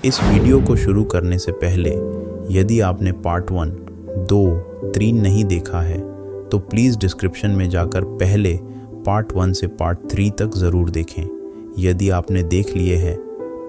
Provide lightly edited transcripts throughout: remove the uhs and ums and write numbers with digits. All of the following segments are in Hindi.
इस वीडियो को शुरू करने से पहले यदि आपने पार्ट 1, 2, 3 नहीं देखा है तो प्लीज़ डिस्क्रिप्शन में जाकर पहले पार्ट 1 से पार्ट 3 तक ज़रूर देखें। यदि आपने देख लिए हैं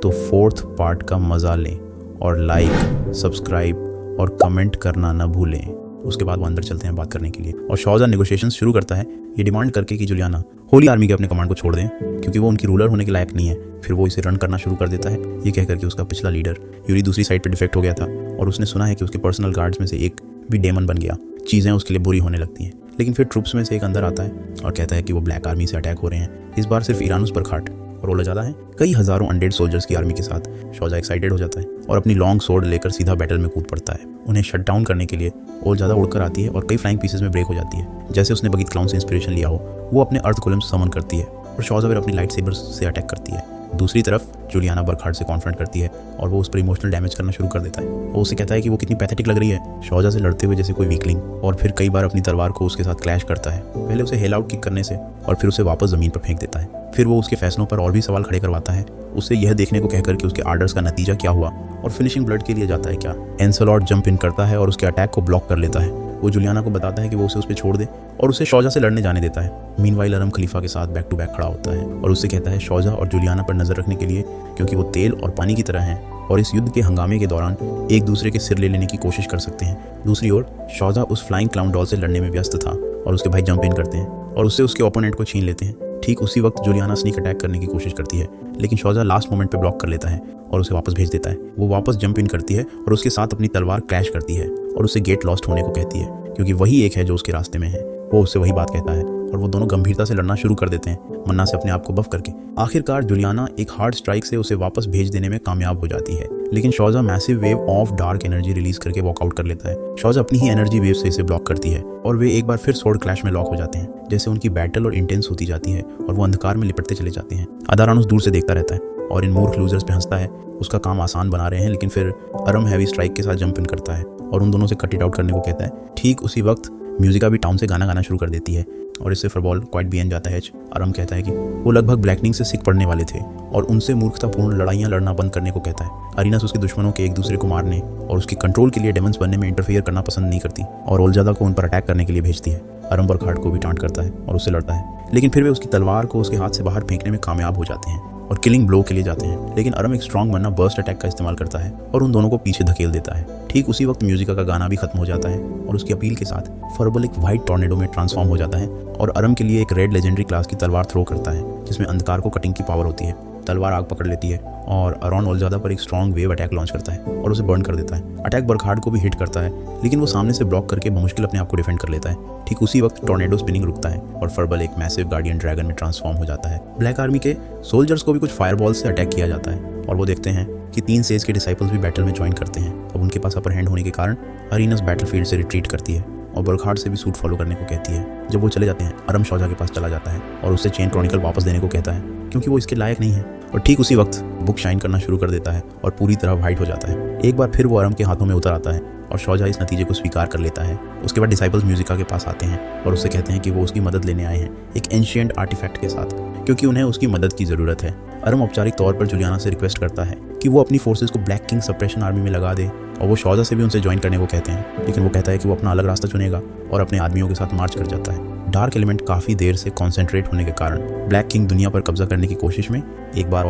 तो 4th पार्ट का मज़ा लें और लाइक, सब्सक्राइब और कमेंट करना न भूलें। उसके बाद वो अंदर चलते हैं बात करने के लिए और शौजा नेगोशिएशन शुरू करता है ये डिमांड करके कि जुलियाना होली आर्मी के अपने कमांड को छोड़ दें क्योंकि वो उनकी रूलर होने के लायक नहीं है। फिर वो इसे रन करना शुरू कर देता है ये कहकर कि उसका पिछला लीडर यूरी दूसरी साइड पे डिफेक्ट हो गया था और उसने सुना है कि उसके पर्सनल गार्ड्स में से एक भी डेमन बन गया। चीज़ें उसके लिए बुरी होने लगती हैं। लेकिन फिर ट्रूप्स में से एक अंदर आता है और कहता है कि वो ब्लैक आर्मी से अटैक हो रहे हैं, इस बार सिर्फ ईरानुस बरखाट और ओलाजादा है। कई हज़ारों अनडेड सोल्जर्स की आर्मी के साथ शौजा एक्साइटेड हो जाता है और अपनी लॉन्ग सोर्ड लेकर सीधा बैटल में कूद पड़ता है। उन्हें शट डाउन करने के लिए ओलाजादा उड़कर आती है और कई फ्लाइंग पीसेस में ब्रेक हो जाती है। जैसे उसने बगीत क्लाउन से इंस्पिरेशन लिया हो, वो अपने अर्थ गोलेम समन करती है और शौजा फिर अपनी लाइट सेबर्स से अटैक करती है। दूसरी तरफ जुलियाना बरखाट से कॉन्फ्रंट करती है और वो उस पर इमोशनल डैमेज करना शुरू कर देता है। वो उसे कहता है कि वो कितनी पैथेटिक लग रही है शौजा से लड़ते हुए जैसे कोई वीकलिंग, और फिर कई बार अपनी तलवार को उसके साथ क्लैश करता है। पहले उसे हेल आउट किक करने से और फिर उसे वापस ज़मीन पर फेंक देता है। फिर वो उसके फैसलों पर और भी सवाल खड़े करवाता है, उसे यह देखने को कहकर कि उसके आर्डर्स का नतीजा क्या हुआ और फिनिशिंग ब्लड के लिए जाता है क्या। एंसेलॉट जंप इन करता है और उसके अटैक को ब्लॉक कर लेता है। वो जुलियाना को बताता है कि वो उसे उस पर छोड़ दे और उसे शौजा से लड़ने जाने देता है। मीनवाइल अरम खलीफा के साथ बैक टू बैक खड़ा होता है और उससे कहता है शौजा और जुलियाना पर नजर रखने के लिए क्योंकि वो तेल और पानी की तरह हैं और इस युद्ध के हंगामे के दौरान एक दूसरे के सिर ले लेने की कोशिश कर सकते हैं। दूसरी ओर शौजा उस फ्लाइंग क्लाउन डॉल से लड़ने में व्यस्त था और उसके भाई जंप इन करते हैं और उससे उसके ओपोनेंट को छीन लेते हैं। ठीक उसी वक्त जुलियाना स्नीक अटैक करने की कोशिश करती है लेकिन शौजा लास्ट मोमेंट पे ब्लॉक कर लेता है और उसे वापस भेज देता है। वो वापस जंप इन करती है और उसके साथ अपनी तलवार क्रैश करती है और उसे गेट लॉस्ट होने को कहती है क्योंकि वही एक है जो उसके रास्ते में है। वो उससे वही बात कहता है और वो दोनों गंभीरता से लड़ना शुरू कर देते हैं, मन्ना से अपने आप को बफ करके। आखिरकार जुलियाना एक हार्ड स्ट्राइक से उसे वापस भेज देने में कामयाब हो जाती है लेकिन शौजा massive wave of dark energy release करके वॉकआउट कर लेता है। शौजा अपनी ही एनर्जी वेव से इसे ब्लॉक करती है और वे एक बार फिर स्वॉर्ड क्लैश में लॉक हो जाते हैं। जैसे उनकी बैटल और इंटेंस होती जाती है और वो अंधकार में लिपटते चले जाते हैं। अदारानुस दूर से देखता रहता है और इन मूर्ख लूजर्स पे हंसता है। उसका काम आसान बना रहे हैं लेकिन फिर अरम हैवी स्ट्राइक के साथ जंप इन करता है और उन दोनों से कट इट आउट करने को कहता है। ठीक उसी वक्त म्यूजिका भी टाउन से गाना गाना शुरू कर देती है और इससे फुटबॉल क्वाइट बियन जाता है। अरम कहता है कि वो लगभग ब्लैकनिंग से सिक पड़ने वाले थे और उनसे मूर्खतापूर्ण लड़ाइयाँ लड़ना बंद करने को कहता है। अरीनास उसके दुश्मनों के एक दूसरे को मारने और उसकी कंट्रोल के लिए डेमंस बनने में इंटरफेयर करना पसंद नहीं करती और ओलाजादा को उन पर अटैक करने के लिए भेजती है। अरम बरखाट को भी टांट करता है और उससे लड़ता है लेकिन फिर वे उसकी तलवार को उसके हाथ से बाहर फेंकने में कामयाब हो जाते हैं और किलिंग ब्लो के लिए जाते हैं। लेकिन अरम एक स्ट्रॉन्ग बनना बर्स्ट अटैक का इस्तेमाल करता है और उन दोनों को पीछे धकेल देता है। ठीक उसी वक्त म्यूजिका का गाना भी खत्म हो जाता है और उसकी अपील के साथ फर्बल एक व्हाइट टॉर्नेडो में ट्रांसफॉर्म हो जाता है और अरम के लिए एक रेड लेजेंडरी क्लास की तलवार थ्रो करता है जिसमें अंधकार को कटिंग की पावर होती है। तलवार आग पकड़ लेती है और अराउंड ओलाजादा पर एक स्ट्रॉन्ग वेव अटैक लॉन्च करता है और उसे बर्न कर देता है। अटैक बरखाट को भी हिट करता है लेकिन वो सामने से ब्लॉक करके बमुश्किल अपने आप को डिफेंड कर लेता है। ठीक उसी वक्त टॉर्नेडो स्पिनिंग रुकता है और फर्बल एक मैसिव गार्डियन ड्रैगन में ट्रांसफॉर्म हो जाता है। ब्लैक आर्मी के सोल्जर्स को भी कुछ फायरबॉल से अटैक किया जाता है और वो देखते हैं कि 3 सेज के डिसाइपल्स भी बैटल में ज्वाइन करते हैं। अब उनके पास अपर हैंड होने के कारण अरीनास बैटलफील्ड से रिट्रीट करती है और बरखाट से भी सूट फॉलो करने को कहती है। जब वो चले जाते हैं अरम शौजा के पास चला जाता है और उससे चेन क्रॉनिकल वापस देने को कहता है क्योंकि वो इसके लायक नहीं है। और ठीक उसी वक्त बुक शाइन करना शुरू कर देता है और पूरी तरह वाइट हो जाता है। एक बार फिर वो अरम के हाथों में उतर आता है और शौजा इस नतीजे को स्वीकार कर लेता है। उसके बाद डिसाइपल्स म्यूजिका के पास आते हैं और उससे कहते हैं कि वो उसकी मदद लेने आए हैं एक एंशिएंट आर्टिफैक्ट के साथ क्योंकि उन्हें उसकी मदद की ज़रूरत है। अरम औपचारिक तौर पर जुलियाना से रिक्वेस्ट करता है कि वो अपनी फोर्सेस को ब्लैक किंग सप्रेशन आर्मी में लगा दे और वो शौजा से भी उनसे ज्वाइन करने को कहते हैं लेकिन वो कहता है कि वो अपना अलग रास्ता चुनेगा और अपने आदमियों के साथ मार्च कर जाता है। डार्क एलिमेंट काफ़ी देर से कॉन्सेंट्रेट होने के कारण ब्लैक किंग दुनिया पर कब्जा करने की कोशिश में एक बार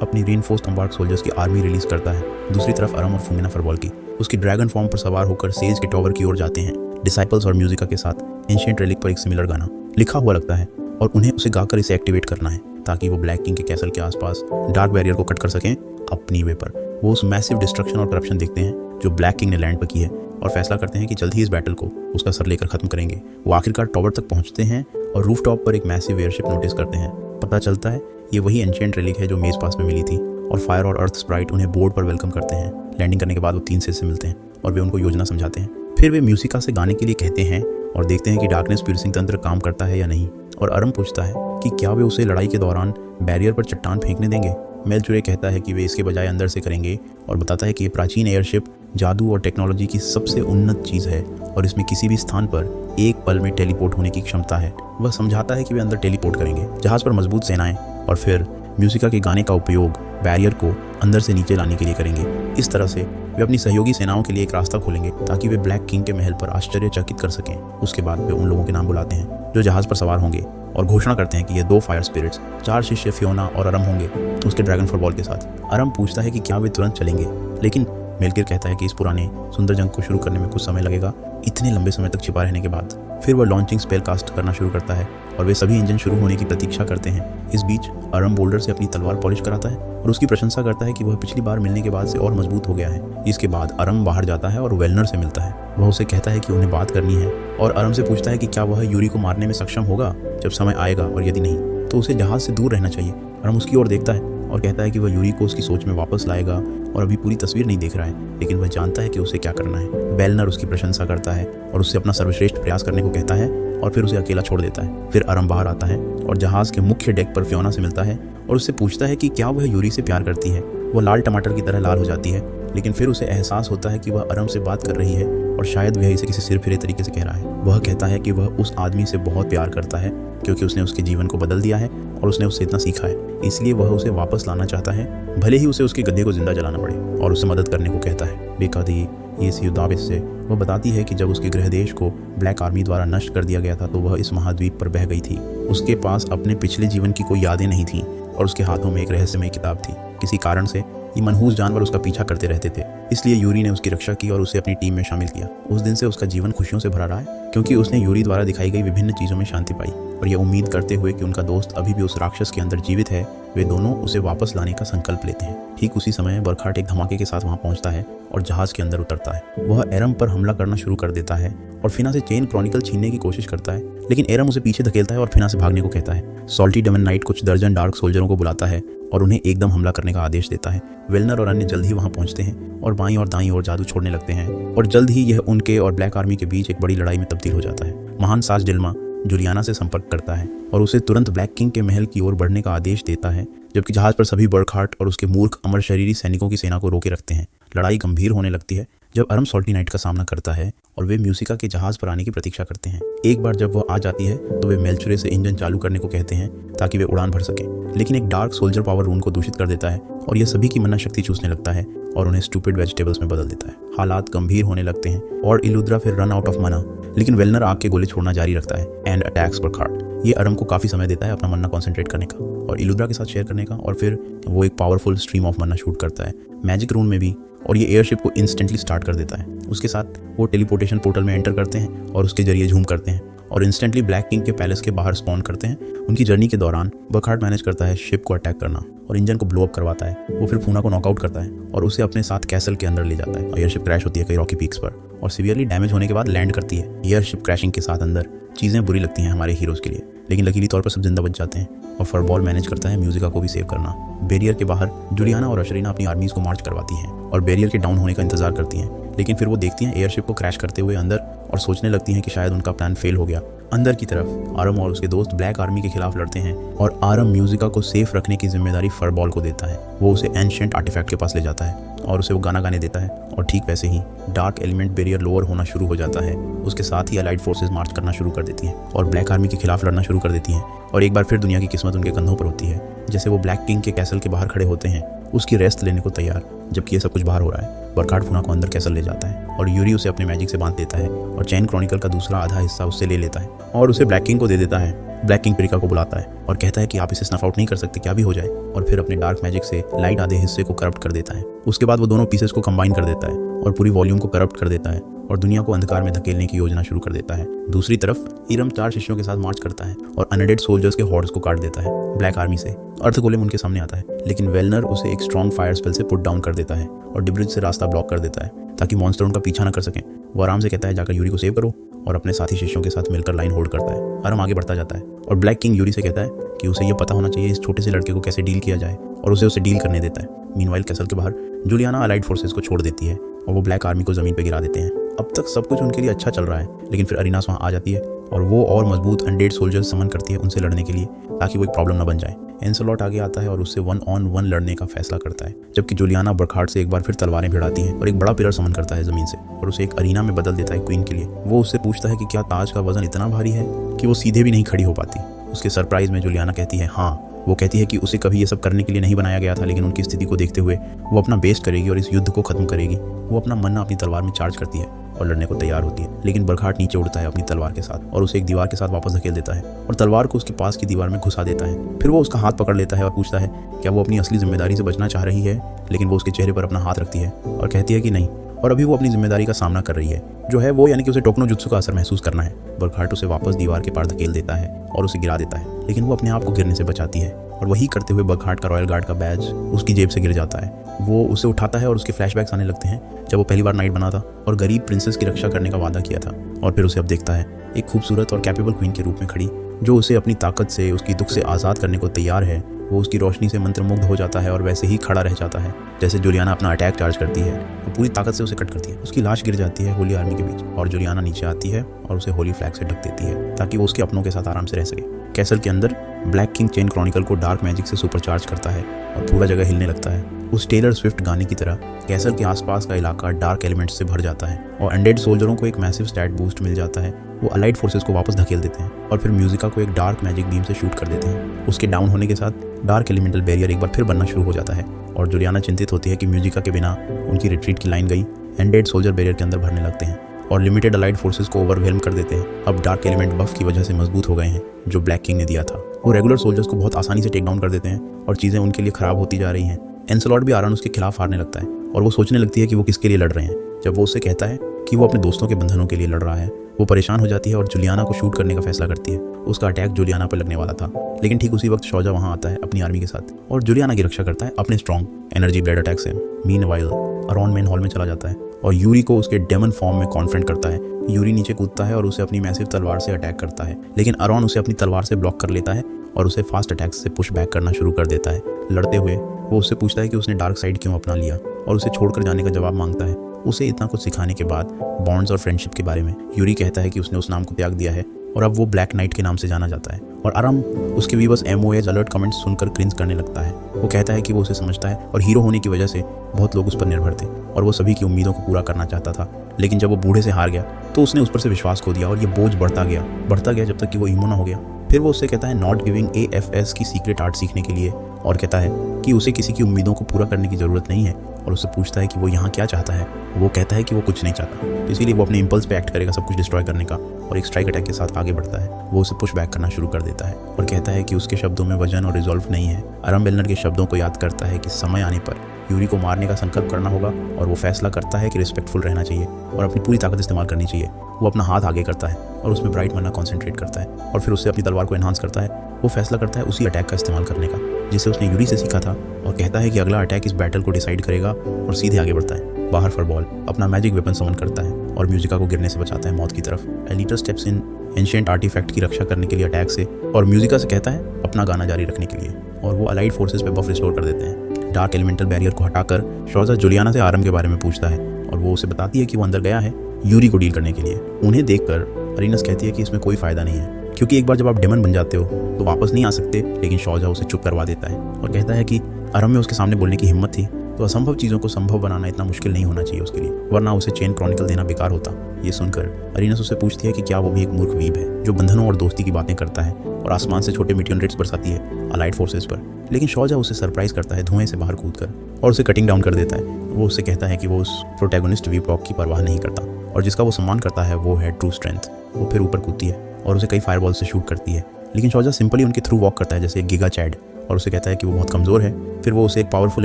अपनी रीइंफोर्स्ड अम्बार्क सोल्जर्स की आर्मी रिलीज करता है। दूसरी तरफ अरम और फुंगिना फरबॉल की उसकी ड्रैगन फॉर्म पर सवार होकर सेज के टॉवर की ओर जाते हैं। डिसाइपल्स और म्यूजिका के साथ एंशिएंट रेलिक पर एक सिमिलर गाना लिखा हुआ लगता है और उन्हें उसे गाकर इसे एक्टिवेट करना है ताकि वो ब्लैक किंग के कैसल के आसपास डार्क बैरियर को कट कर सकें अपनी वे पर। वो उस मैसिव डिस्ट्रक्शन और करप्शन देखते हैं जो ब्लैक किंग ने लैंड पर की है और फैसला करते हैं कि जल्द ही इस बैटल को उसका सर लेकर खत्म करेंगे। वो आखिरकार टॉवर तक पहुंचते हैं और रूफटॉप पर एक मैसिव एयरशिप नोटिस करते हैं। पता चलता है ये वही एंशिएंट रेलिक है जो मेज पास में मिली थी और फायर और अर्थ स्प्राइट उन्हें बोर्ड पर वेलकम करते हैं। लैंडिंग करने के बाद वो 3 सेज से मिलते हैं और वे उनको योजना समझाते हैं। फिर वे म्यूजिका से गाने के लिए कहते हैं और देखते हैं कि डार्कनेस पियर्सिंग तंत्र काम करता है या नहीं। और अरम पूछता है कि क्या वे उसे लड़ाई के दौरान बैरियर पर चट्टान फेंकने देंगे। मेलचुरे कहता है कि वे इसके बजाय अंदर से करेंगे और बताता है कि ये प्राचीन एयरशिप जादू और टेक्नोलॉजी की सबसे उन्नत चीज़ है और इसमें किसी भी स्थान पर एक पल में टेलीपोर्ट होने की क्षमता है। वह समझाता है कि वे अंदर टेलीपोर्ट करेंगे, जहाज़ पर मजबूत सेनाएं और फिर म्यूजिका के गाने का उपयोग बैरियर को अंदर से नीचे लाने के लिए करेंगे। इस तरह से वे अपनी सहयोगी सेनाओं के लिए एक रास्ता खोलेंगे ताकि वे ब्लैक किंग के महल पर आश्चर्यचकित कर सकें। उसके बाद वे उन लोगों के नाम बुलाते हैं जो जहाज पर सवार होंगे और घोषणा करते हैं कि ये 2 फायर स्पिरिट्स 4 शिष्य फियोना और अरम होंगे उसके ड्रैगन फुटबॉल के साथ। अरम पूछता है कि क्या वे तुरंत चलेंगे, लेकिन मेलकिर कहता है कि इस पुराने सुंदर जंग को शुरू करने में कुछ समय लगेगा। इतने लंबे समय तक छिपा रहने के बाद फिर वह लॉन्चिंग स्पेल कास्ट करना शुरू करता है और वे सभी इंजन शुरू होने की प्रतीक्षा करते हैं। इस बीच अरम बोल्डर से अपनी तलवार पॉलिश कराता है और उसकी प्रशंसा करता है कि वह पिछली बार मिलने के बाद से और मजबूत हो गया है। इसके बाद अरम बाहर जाता है और वेलनर से मिलता है। वह उसे कहता है कि उन्हें बात करनी है और अरम से पूछता है कि क्या वह यूरी को मारने में सक्षम होगा जब समय आएगा, और यदि नहीं तो उसे जहाज से दूर रहना चाहिए। अरम उसकी ओर देखता है और कहता है कि वह यूरी को उसकी सोच में वापस लाएगा और अभी पूरी तस्वीर नहीं देख रहा है, लेकिन वह जानता है कि उसे क्या करना है। बेलनर उसकी प्रशंसा करता है और उससे अपना सर्वश्रेष्ठ प्रयास करने को कहता है और फिर उसे अकेला छोड़ देता है। फिर अरम बाहर आता है और जहाज के मुख्य डेक पर फियोना से मिलता है और उससे पूछता है कि क्या वह यूरी से प्यार करती है। वह लाल टमाटर की तरह लाल हो जाती है, लेकिन फिर उसे एहसास होता है कि वह अरम से बात कर रही है और शायद वह इसे किसी सिर फिरे तरीके से कह रहा है। वह कहता है कि वह उस आदमी से बहुत प्यार करता है क्योंकि उसने उसके जीवन को बदल दिया है और उसने उससे इतना सीखा है, इसलिए वह उसे वापस लाना चाहता है, भले ही उसे उसके गधे को जिंदा जलाना पड़े, और उसे मदद करने को कहता है। बेकादी ये युदाविस से वह बताती है कि जब उसके गृह देश को ब्लैक आर्मी द्वारा नष्ट कर दिया गया था तो वह इस महाद्वीप पर बह गई थी। उसके पास अपने पिछले जीवन की कोई यादें नहीं थीं और उसके हाथों में एक रहस्यमय किताब थी। किसी कारण से ये मनहूस जानवर उसका पीछा करते रहते थे, इसलिए यूरी ने उसकी रक्षा की और उसे अपनी टीम में शामिल किया। उस दिन से उसका जीवन खुशियों से भरा रहा है क्योंकि उसने यूरी द्वारा दिखाई गई विभिन्न चीज़ों में शांति पाई, और यह उम्मीद करते हुए कि उनका दोस्त अभी भी उस राक्षस के अंदर जीवित है, वे दोनों उसे वापस लाने का संकल्प लेते हैं। ठीक उसी समय बरखाट एक धमाके के साथ वहां पहुंचता है और जहाज के अंदर उतरता है। वह एरम पर हमला करना शुरू कर देता है और फिना से चेन क्रॉनिकल छीनने की कोशिश करता है, लेकिन एरम उसे पीछे धकेलता है और फिना से भागने को कहता है। सॉल्टी डेमन नाइट कुछ दर्जन डार्क सोल्जरों को बुलाता है और उन्हें एकदम हमला करने का आदेश देता है। वेलनर और अन्य जल्द ही वहां पहुंचते हैं और बाईं और दाईं ओर जादू छोड़ने लगते हैं, और जल्द ही यह उनके और ब्लैक आर्मी के बीच एक बड़ी लड़ाई में तब्दील हो जाता है। महान साज डिल्मा जुलियाना से संपर्क करता है और उसे तुरंत ब्लैक किंग के महल की ओर बढ़ने का आदेश देता है, जबकि जहाज पर सभी बर्कहार्ट और उसके मूर्ख अमर शरीरी सैनिकों की सेना को रोके रखते हैं। लड़ाई गंभीर होने लगती है जब अरम सॉल्टी नाइट का सामना करता है और वे म्यूसिका के जहाज पर आने की प्रतीक्षा करते हैं। एक बार जब वह आ जाती है तो वे मेलचुरे से इंजन चालू करने को कहते हैं ताकि वे उड़ान भर सके, लेकिन एक डार्क सोल्जर पावर रून को दूषित कर देता है और यह सभी की मन्ना शक्ति चूसने लगता है और उन्हें स्टूपिड वेजिटेबल्स में बदल देता है। हालात गंभीर होने लगते हैं और इलुद्रा फिर रन आउट ऑफ मना, लेकिन वेलनर आग के गोले छोड़ना जारी रखता है एंड अटैक्स बरखाट। ये अरम को काफी समय देता है अपना मन्ना कॉन्सेंट्रेट करने का और इलुद्रा के साथ शेयर करने का, और फिर वो एक powerful stream of Manna shoot करता है मैजिक रून में भी, और ये एयरशिप को इंस्टेंटली स्टार्ट कर देता है। उसके साथ वो टेलीपोर्टेशन पोर्टल में एंटर करते हैं और उसके जरिए झूम करते हैं और इंस्टेंटली ब्लैक किंग के पैलेस के बाहर स्पॉन करते हैं। उनकी जर्नी के दौरान बरखाट मैनेज करता है शिप को अटैक करना और इंजन को ब्लो अप करवाता है। वो फिर फूना को नॉकआउट करता है और उसे अपने साथ कैसल के अंदर ले जाता है। एयरशिप क्रैश होती है कई रॉकी पीक्स पर और सीवियरली डैमेज होने के बाद लैंड करती है। एयरशिप क्रैशिंग के साथ अंदर चीज़ें बुरी लगती हैं हमारे हीरोज़ के लिए, लेकिन लकीली तौर पर सब जिंदा बच जाते हैं और फरबॉल मैनेज करता है म्यूजिका को भी सेव करना। बैरियर के बाहर जुलियाना और अशरीना अपनी आर्मीज को मार्च करवाती हैं और बैरियर के डाउन होने का इंतजार करती हैं, लेकिन फिर वो देखती हैं एयरशिप को क्रैश करते हुए अंदर और सोचने लगती हैं कि शायद उनका प्लान फेल हो गया। अंदर की तरफ आरम और उसके दोस्त ब्लैक आर्मी के खिलाफ लड़ते हैं और आरम म्यूजिका को सेफ रखने की जिम्मेदारी फरबॉल को देता है। वो उसे एंशिएंट आर्टिफैक्ट के पास ले जाता है और उसे वो गाना गाने देता है और ठीक वैसे ही डार्क एलिमेंट बैरियर लोअर होना शुरू हो जाता है। उसके साथ ही अलाइड फोर्सेस मार्च करना शुरू कर देती हैं और ब्लैक आर्मी के खिलाफ लड़ना शुरू कर देती हैं और एक बार फिर दुनिया की किस्मत उनके कंधों पर होती है। जैसे वो ब्लैक किंग के कैसल के बाहर खड़े होते हैं उसकी रेस्ट लेने को तैयार, जबकि ये सब कुछ बाहर हो रहा है। बरखाट फूना को अंदर कैसल ले जाता है और यूरी उसे अपने मैजिक से बांध देता है और चैन क्रॉनिकल का दूसरा आधा हिस्सा उससे ले लेता है और उसे ब्लैक किंग को दे देता है। ब्लैक किंग प्रिका को बुलाता है और कहता है कि आप इसे स्नफ आउट नहीं कर सकते, क्या भी हो जाए, और फिर अपने डार्क मैजिक से लाइट आधे हिस्से को करप्ट कर देता है। उसके बाद वो दोनों पीसेस को कंबाइन कर देता है और पूरी वॉल्यूम को करप्ट कर देता है और दुनिया को अंधकार में धकेलने की योजना शुरू कर देता है। दूसरी तरफ ईरम 4 शिष्यों के साथ मार्च करता है और अनडेड सोल्जर्स के हॉर्ड्स को काट देता है ब्लैक आर्मी से। अर्थगोलेम उनके सामने आता है, लेकिन वेलनर उसे एक स्ट्रॉन्ग फायर स्पेल से पुट डाउन कर देता है और डिब्रिज से रास्ता ब्लॉक कर देता है ताकि मॉन्स्टर उनका पीछा न कर सकें। वो आराम से कहता है जाकर यूरी को सेव करो और अपने साथी शिष्यों के साथ मिलकर लाइन होल्ड करता है। आरम आगे बढ़ता जाता है और ब्लैक किंग यूरी से कहता है कि उसे ये पता होना चाहिए इस छोटे से लड़के को कैसे डील किया जाए और उसे डील करने देता है। मीनवाइल कैसल के बाहर जुलियाना अलाइड फोर्सेस को छोड़ देती है और वो ब्लैक आर्मी को जमीन पर गिरा देते हैं। अब तक सब कुछ उनके लिए अच्छा चल रहा है, लेकिन फिर अरीनास वहाँ आ जाती है और वो और मजबूत अनडेड सोल्जर्स समन करती है उनसे लड़ने के लिए ताकि वो एक प्रॉब्लम न बन जाए। एंसलॉट आगे आता है और उससे 1-on-1 लड़ने का फैसला करता है, जबकि जुलियाना बरखाट से एक बार फिर तलवारें भिड़ाती है और एक बड़ा पिलर समन करता है जमीन से और उसे एक अरीना में बदल देता है क्वीन के लिए। वो उससे पूछता है कि क्या ताज का वजन इतना भारी है कि वो सीधे भी नहीं खड़ी हो पाती। उसके सरप्राइज में जुलियाना कहती है हाँ, वो कहती है कि उसे कभी ये सब करने के लिए नहीं बनाया गया था, लेकिन उनकी स्थिति को देखते हुए वो अपना बेस्ट करेगी और इस युद्ध को खत्म करेगी। वो अपना मन अपनी तलवार में चार्ज करती है और लड़ने को तैयार होती है, लेकिन बरखाट नीचे उड़ता है अपनी तलवार के साथ और उसे एक दीवार के साथ वापस धकेल देता है और तलवार को उसके पास की दीवार में घुसा देता है। फिर वो उसका हाथ पकड़ लेता है और पूछता है क्या वो अपनी असली जिम्मेदारी से बचना चाह रही है, लेकिन वो उसके चेहरे पर अपना हाथ रखती है और कहती है कि नहीं, और अभी वो अपनी जिम्मेदारी का सामना कर रही है, जो है वो यानी कि उसे टोकनो जुत्सु का असर महसूस करना है। बरखाट उसे वापस दीवार के पार धकेल देता है और उसे गिरा देता है, लेकिन वो अपने आप को गिरने से बचाती है और वही करते हुए बरखाट का रॉयल गार्ड का बैज उसकी जेब से गिर जाता है। वो उसे उठाता है और उसके फ्लैशबैक्स आने लगते हैं जब वो पहली बार नाइट बना था और गरीब प्रिंसेस की रक्षा करने का वादा किया था। और फिर उसे अब देखता है एक खूबसूरत और कैपेबल क्वीन के रूप में खड़ी, जो उसे अपनी ताकत से उसकी दुख से आज़ाद करने को तैयार है। वो उसकी रोशनी से मंत्रमुग्ध हो जाता है और वैसे ही खड़ा रह जाता है जैसे जुलियाना अपना अटैक चार्ज करती है। वो पूरी ताकत से उसे कट करती है। उसकी लाश गिर जाती है होली आर्मी के बीच और जुलियाना नीचे आती है और उसे होली फ्लैग से ढक देती है ताकि वो उसके अपनों के साथ आराम से रह सके। कैसल के अंदर ब्लैक किंग चेन क्रॉनिकल को डार्क मैजिक से सुपरचार्ज करता है और पूरा जगह हिलने लगता है। उस टेलर स्विफ्ट गाने की तरह कैसल के आसपास का इलाका डार्क एलिमेंट्स से भर जाता है और अनडेड सोल्जरों को एक मैसिव स्टैट बूस्ट मिल जाता है। वो अलाइड फोर्सेस को वापस धकेल देते हैं और फिर म्यूजिका को एक डार्क मैजिक बीम से शूट कर देते हैं। उसके डाउन होने के साथ डार्क एलिमेंटल बैरियर एक बार फिर बनना शुरू हो जाता है और जुलियाना चिंतित होती है कि म्यूजिका के बिना उनकी रिट्रीट की लाइन गई। अनडेड सोल्जर बैरियर के अंदर भरने लगते हैं और लिमिटेड अलाइड फोर्सेस को ओवरवेल्म कर देते हैं। अब डार्क एलिमेंट बफ की वजह से मजबूत हो गए हैं जो ब्लैक किंग ने दिया था। वो रेगुलर सोल्जर्स को बहुत आसानी से टेक डाउन कर देते हैं और चीज़ें उनके लिए ख़राब होती जा रही हैं। एंसलॉट भी आरान उसके खिलाफ हारने लगता है और वो सोचने लगती है कि वो किसके लिए लड़ रहे हैं। जब वो उससे कहता है कि वो अपने दोस्तों के बंधनों के लिए लड़ रहा है, वो परेशान हो जाती है और जुलियाना को शूट करने का फैसला करती है। उसका अटैक जुलियाना पर लगने वाला था, लेकिन ठीक उसी वक्त शौजा वहाँ आता है अपनी आर्मी के साथ और जुलियाना की रक्षा करता है अपने स्ट्रॉन्ग एनर्जी ब्लेड अटैक से। मीनवाइल अरॉन मेन हॉल में चला जाता है और यूरी को उसके डेमन फॉर्म में कॉन्फ्रंट करता है। यूरी नीचे कूदता है और उसे अपनी मैसिव तलवार से अटैक करता है, लेकिन अरॉन उसे अपनी तलवार से ब्लॉक कर लेता है और उसे फास्ट अटैक्स से पुश बैक करना शुरू कर देता है। लड़ते हुए वो उससे पूछता है कि उसने डार्क साइड क्यों अपना लिया और उसे छोड़कर जाने का जवाब मांगता है। उसे इतना कुछ सिखाने के बाद बॉन्ड्स और फ्रेंडशिप के बारे में यूरी कहता है कि उसने उस नाम को त्याग दिया है और अब वो ब्लैक नाइट के नाम से जाना जाता है। और आराम उसके भी बस MOAs अलर्ट कमेंट्स सुनकर क्रिंज करने लगता है। वो कहता है कि वो उसे समझता है और हीरो होने की वजह से बहुत लोग उस पर निर्भर थे और वो सभी की उम्मीदों को पूरा करना चाहता था, लेकिन जब वो बूढ़े से हार गया तो उसने उस पर से विश्वास खो दिया और ये बोझ बढ़ता गया जब तक कि वो इमो ना हो गया। फिर वो उससे कहता है नॉट गिविंग AFS की सीक्रेट आर्ट सीखने के लिए और कहता है कि उसे किसी की उम्मीदों को पूरा करने की ज़रूरत नहीं है और उससे पूछता है कि वो यहाँ क्या चाहता है। वो कहता है कि वो कुछ नहीं चाहता, इसीलिए वो अपने इम्पल्स पे एक्ट करेगा सब कुछ डिस्ट्रॉय करने का और एक स्ट्राइक अटैक के साथ आगे बढ़ता है। वो उसे पुश बैक करना शुरू कर देता है और कहता है कि उसके शब्दों में वजन और रिजॉल्व नहीं है। आराम बेलनर के शब्दों को याद करता है कि समय आने पर यूरी को मारने का संकल्प करना होगा और वो फैसला करता है कि रिस्पेक्टफुल रहना चाहिए और अपनी पूरी ताकत इस्तेमाल करनी चाहिए। वो अपना हाथ आगे करता है और उसमें ब्राइट मना कॉन्सेंट्रेट करता है और फिर उससे अपनी तलवार को एनहांस करता है। वो फैसला करता है उसी अटैक का इस्तेमाल करने का जिसे उसने यूरी से सीखा था और कहता है कि अगला अटैक इस बैटल को डिसाइड करेगा और सीधे आगे बढ़ता है। बाहर फरबॉल अपना मैजिक वेपन समन करता है और म्यूजिका को गिरने से बचाता है मौत की तरफ। एलिटर स्टेप्स इन एंशिएंट आर्टिफैक्ट की रक्षा करने के लिए अटैक से और म्यूजिका से कहता है अपना गाना जारी रखने के लिए और वो अलाइड फोर्सेस पे बफ रिस्टोर कर देते हैं। डार्क एलिमेंटल बैरियर को हटाकर शौजा जुलियाना से आरम के बारे में पूछता है और वो उसे बताती है कि वो अंदर गया है यूरी को डील करने के लिए। उन्हें देखकर अरीनस कहती है कि इसमें कोई फ़ायदा नहीं है क्योंकि एक बार जब आप डेमन बन जाते हो तो वापस नहीं आ सकते, लेकिन शौजा उसे चुप करवा देता है और कहता है कि आरम में उसके सामने बोलने की हिम्मत थी तो असंभव चीज़ों को संभव बनाना इतना मुश्किल नहीं होना चाहिए उसके लिए, वरना उसे चेन क्रॉनिकल देना बेकार होता। ये सुनकर अरीनस उससे पूछती है कि क्या वो भी एक मूर्ख वीब है जो बंधनों और दोस्ती की बातें करता है और आसमान से छोटे मीटियोरेट्स बरसाती है अलाइड फोर्सेस पर, लेकिन शौजा उसे सरप्राइज करता है धुएं से बाहर कूदकर और उसे कटिंग डाउन कर देता है। वो उससे कहता है कि वो उस प्रोटैगोनिस्ट वीप वॉक की परवाह नहीं करता और जिसका वो सम्मान करता है वो है ट्रू स्ट्रेंथ। वो फिर ऊपर कूदती है और उसे कई फायरबॉल से शूट करती है, लेकिन शौजा सिंपली उनके थ्रू वॉक करता है जैसे एक गिगा चैड और उसे कहता है कि वो बहुत कमज़ोर है। फिर वो उसे एक पावरफुल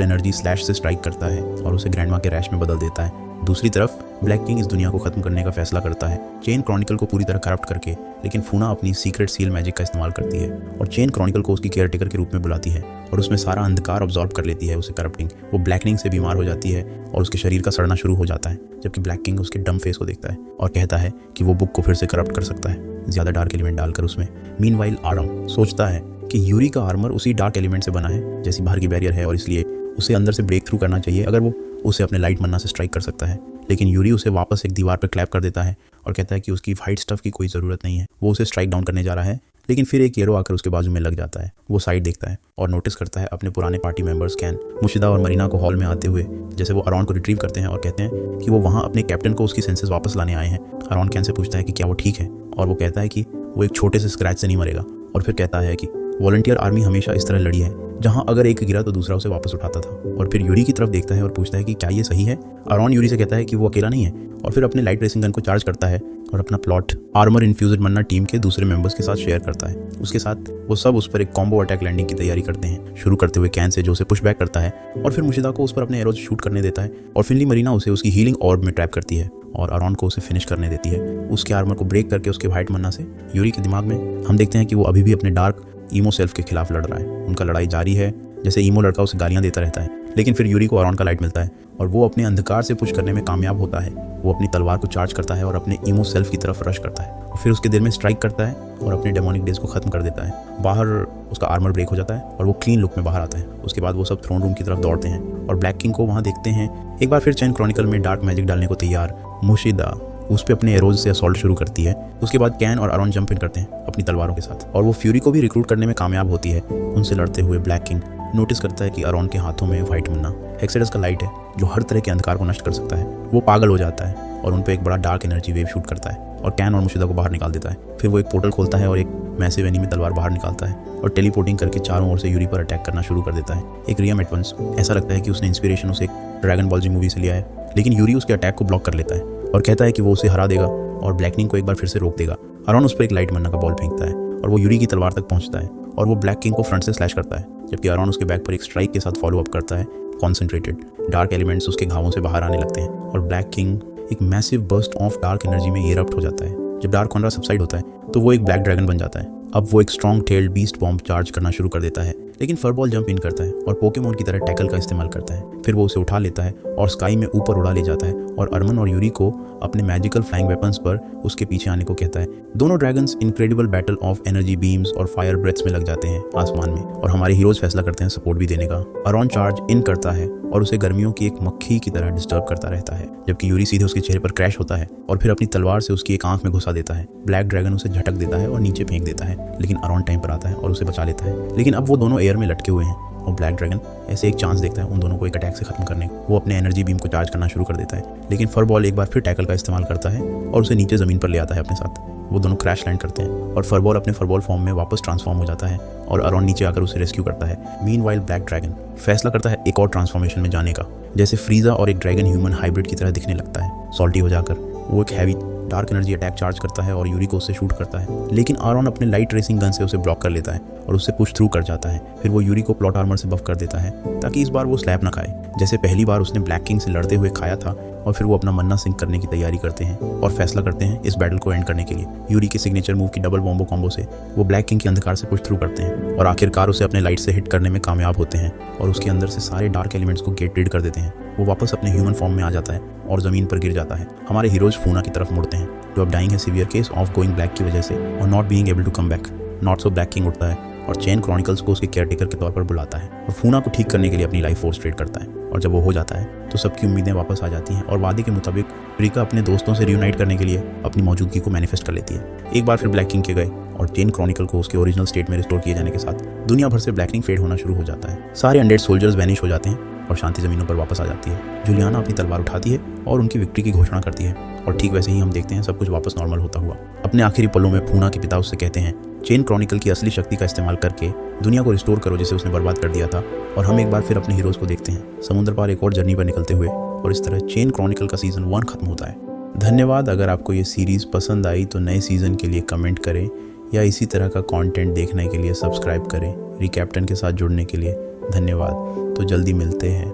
एनर्जी स्लैश से स्ट्राइक करता है और उसे ग्रैंडमा के रैश में बदल देता है। दूसरी तरफ ब्लैक किंग इस दुनिया को खत्म करने का फैसला करता है चेन क्रॉनिकल को पूरी तरह करप्ट करके, लेकिन फूना अपनी सीक्रेट सील मैजिक का इस्तेमाल करती है और चेन क्रॉनिकल को उसकी केयरटेकर के रूप में बुलाती है और उसमें सारा अंधकार ऑब्जॉर्ब कर लेती है उसे करप्टिंग। वो ब्लैकनिंग से बीमार हो जाती है और उसके शरीर का सड़ना शुरू हो जाता है, जबकि ब्लैक किंग उसके डम फेस को देखता है और कहता है कि वो बुक को फिर से करप्ट कर सकता है ज़्यादा डार्क एलिमेंट डालकर उसमें। मीनवाइल आरम सोचता है कि यूरी का आर्मर उसी डार्क एलिमेंट से बना है जैसी बाहर की बैरियर है और इसलिए उसे अंदर से ब्रेक थ्रू करना चाहिए अगर वो उसे अपने लाइट मन्ना से स्ट्राइक कर सकता है। लेकिन यूरी उसे वापस एक दीवार पर क्लैप कर देता है और कहता है कि उसकी वाइट स्टफ की कोई ज़रूरत नहीं है। वो उसे स्ट्राइक डाउन करने जा रहा है, लेकिन फिर एक एरो आकर उसके बाजू में लग जाता है। वो साइड देखता है और नोटिस करता है अपने पुराने पार्टी मेंबर्स कैन, मुशिदा और मरीना को हॉल में आते हुए जैसे वो अरॉन को रिट्रीव करते हैं और कहते हैं कि वो वहाँ अपने कैप्टन को उसकी सेंसेस वापस लाने आए हैं। अरॉन कैन से पूछता है कि क्या वो ठीक है और वो कहता है कि वो एक छोटे से स्क्रैच से नहीं मरेगा और फिर कहता है कि वॉलंटियर आर्मी हमेशा इस तरह लड़ी है, जहां अगर एक गिरा तो दूसरा उसे वापस उठाता था। और फिर यूरी की तरफ देखता है और पूछता है कि क्या ये सही है। अरॉन यूरी से कहता है कि वो अकेला नहीं है, और फिर अपने लाइट रेसिंग गन को चार्ज करता है और अपना प्लॉट आर्मर इन्फ्यूज्ड मन्ना टीम के दूसरे मेंबर्स के साथ शेयर करता है। उसके साथ वो सब उस पर एक कॉम्बो अटैक लैंडिंग की तैयारी करते हैं, शुरू करते हुए कैन से जो उसे पुश बैक करता है, और फिर मुशिदा को उस पर अपने एरोज शूट करने देता है, और फिनली मरीना उसे उसकी हीलिंग ऑर्ब में ट्रैप करती है और अरॉन को उसे फिनिश करने देती है, उसके आर्मर को ब्रेक करके उसके वाइट मन्ना से। यूरी के दिमाग में हम देखते हैं कि वो अभी भी अपने डार्क ईमो सेल्फ के खिलाफ लड़ रहा है। उनका लड़ाई जारी है, जैसे ईमो लड़का उसे गालियां देता रहता है, लेकिन फिर यूरी को अरॉन का लाइट मिलता है और वो अपने अंधकार से पुश करने में कामयाब होता है। वो अपनी तलवार को चार्ज करता है और अपने ईमो सेल्फ की तरफ रश करता है, और फिर उसके दिल में स्ट्राइक करता है और अपने डेमोनिक डेज को खत्म कर देता है। बाहर उसका आर्मर ब्रेक हो जाता है और वो क्लीन लुक में बाहर आता है। उसके बाद वो सब थ्रोन रूम की तरफ दौड़ते हैं और ब्लैक किंग को वहाँ देखते हैं। एक बार फिर चेन क्रॉनिकल में डार्क मैजिक डालने को तैयार मुशिदा उस पे अपने एरोज से असॉल्ट शुरू करती है। उसके बाद कैन और अरॉन जंप इन करते हैं अपनी तलवारों के साथ, और वो फ्यूरी को भी रिक्रूट करने में कामयाब होती है। उनसे लड़ते हुए ब्लैक किंग नोटिस करता है कि अरॉन के हाथों में व्हाइट मन्ना हेक्सेडस का लाइट है, जो हर तरह के अंधकार को नष्ट कर सकता है। वो पागल हो जाता है और उन पर एक बड़ा डार्क एनर्जी वेव शूट करता है और कैन और मुशिदा को बाहर निकाल देता है। फिर वो एक पोर्टल खोलता है और एक मैसिव एनिमी तलवार बाहर निकालता है और टेलीपोर्टिंग करके चारों ओर से यूरी पर अटैक करना शुरू कर देता है। एक रियम एटवंस, ऐसा लगता है कि उसने इंस्पिरेशन उसे एक ड्रैगन बॉल जी मूवी से लिया है, लेकिन यूरी उसके अटैक को ब्लॉक कर लेता है और कहता है कि वो उसे हरा देगा और ब्लैकनिंग को एक बार फिर से रोक देगा। अरॉन उस पर एक लाइट मन्ना का बॉल फेंकता है और वो यूरी की तलवार तक पहुंचता है और वो ब्लैक किंग को फ्रंट से स्लैश करता है, जबकि अरॉन उसके बैक पर एक स्ट्राइक के साथ फॉलो अप करता है। कॉन्सेंट्रेटेड डार्क एलिमेंट्स उसके घावों से बाहर आने लगते हैं और ब्लैक किंग एक massive burst of dark energy में इरप्ट हो जाता है। जब डार्क कॉन्ड्रा सबसाइड होता है तो वो एक ब्लैक ड्रैगन बन जाता है। अब वो एक strong tailed beast bomb charge करना शुरू कर देता है, लेकिन फरबॉल जंप इन करता है और पोकेमोन की तरह टैकल का इस्तेमाल करता है। फिर वो उसे उठा लेता है और स्काई में ऊपर उड़ा ले जाता है और अरमन और यूरी को अपने मैजिकल फ्लाइंग वेपन्स पर उसके पीछे आने को कहता है। दोनों dragons incredible battle of energy beams और फायर ब्रेथ्स में लग जाते हैं आसमान में, और हमारे हीरोज फैसला करते हैं सपोर्ट भी देने का। अरॉन चार्ज इन करता है और उसे गर्मियों की एक मक्खी की तरह डिस्टर्ब करता रहता है, जबकि यूरी सीधे उसके चेहरे पर क्रैश होता है और फिर अपनी तलवार से उसकी एक आंख में घुसा देता है। ब्लैक ड्रैगन उसे झटक देता है और नीचे फेंक देता है, लेकिन अरॉन टाइम पर आता है और उसे बचा लेता है। लेकिन अब वो दोनों एयर में लटके हुए हैं और ब्लैक ड्रैगन ऐसे एक चांस देखता है उन दोनों को एक अटैक से खत्म करने को। वो अपने एनर्जी बीम को चार्ज करना शुरू कर देता है, लेकिन फरबॉल एक बार फिर टैकल का इस्तेमाल करता है और उसे नीचे ज़मीन पर ले आता है अपने साथ। वो दोनों क्रैश लैंड करते हैं और फरबॉल अपने फरबॉल फॉर्म में वापस ट्रांसफॉर्म हो जाता है और अरॉन नीचे आकर उसे रेस्क्यू करता है। मीनवाइल ब्लैक ड्रैगन फैसला करता है एक और ट्रांसफॉर्मेशन में जाने का, जैसे फ्रीजा और एक ड्रैगन ह्यूमन हाइब्रिड की तरह दिखने लगता है। सॉल्टी हो जाकर वो एक heavy dark energy attack charge करता है और यूरी को उससे शूट करता है, लेकिन अरॉन अपने लाइट रेसिंग गन से उसे ब्लॉक कर लेता है और उससे पुश थ्रू कर जाता है। फिर वो यूरी को प्लॉट आर्मर से बफ कर देता है ताकि इस बार वो स्लैप ना खाए, जैसे पहली बार उसने ब्लैक किंग से लड़ते हुए खाया था। और फिर वो अपना मन्ना सिंक करने की तैयारी करते हैं और फैसला करते हैं इस बैटल को एंड करने के लिए। यूरी के सिग्नेचर मूव की डबल वॉम्बो कॉम्बो से वो ब्लैक किंग के अंधकार से पुश थ्रू करते हैं और आखिरकार उसे अपने लाइट से हिट करने में कामयाब होते हैं और उसके अंदर से सारे डार्क एलिमेंट्स को गेट रीड कर देते हैं। वो वापस अपने ह्यूमन फॉर्म में आ जाता है और ज़मीन पर गिर जाता है। हमारे हीरोज फूना की तरफ मुड़ते हैं, जो अब डाइंग है severe case of going black की वजह से और not being able to come back. Not so black king उठता है और चेन क्रॉनिकल्स को उसके केयरटेकर के तौर पर बुलाता है और फूना को ठीक करने के लिए अपनी लाइफ फोर्स ट्रेड करता है। और जब वो हो जाता है तो सबकी उम्मीदें वापस आ जाती हैं और वादे के मुताबिक रिका अपने दोस्तों से रियूनाइट करने के लिए अपनी मौजूदगी को मैनिफेस्ट कर लेती है। एक बार फिर ब्लैक किंग के गए और चेन क्रॉनिकल को उसके ओरिजिनल स्टेट में रिस्टोर किए जाने के साथ दुनिया भर से ब्लैकनिंग फेड होना शुरू हो जाता है। सारे अनडेड सोल्जर्स वैनिश हो जाते हैं और शांति ज़मीनों पर वापस आ जाती है। जूलियाना अपनी तलवार उठाती है और उनकी विक्ट्री की घोषणा करती है और ठीक वैसे ही हम देखते हैं सब कुछ वापस नॉर्मल होता हुआ। अपने आखिरी पलों में फूना के पिता उससे कहते हैं चेन क्रॉनिकल की असली शक्ति का इस्तेमाल करके दुनिया को रिस्टोर करो जिसे उसने बर्बाद कर दिया था। और हम एक बार फिर अपने हीरोज़ को देखते हैं समुद्र पार एक और जर्नी पर निकलते हुए, और इस तरह चेन क्रॉनिकल का सीज़न 1 खत्म होता है। धन्यवाद। अगर आपको ये सीरीज़ पसंद आई तो नए सीज़न के लिए कमेंट करें या इसी तरह का कंटेंट देखने के लिए सब्सक्राइब करें। रिकैप्टन के साथ जुड़ने के लिए धन्यवाद। तो जल्दी मिलते हैं।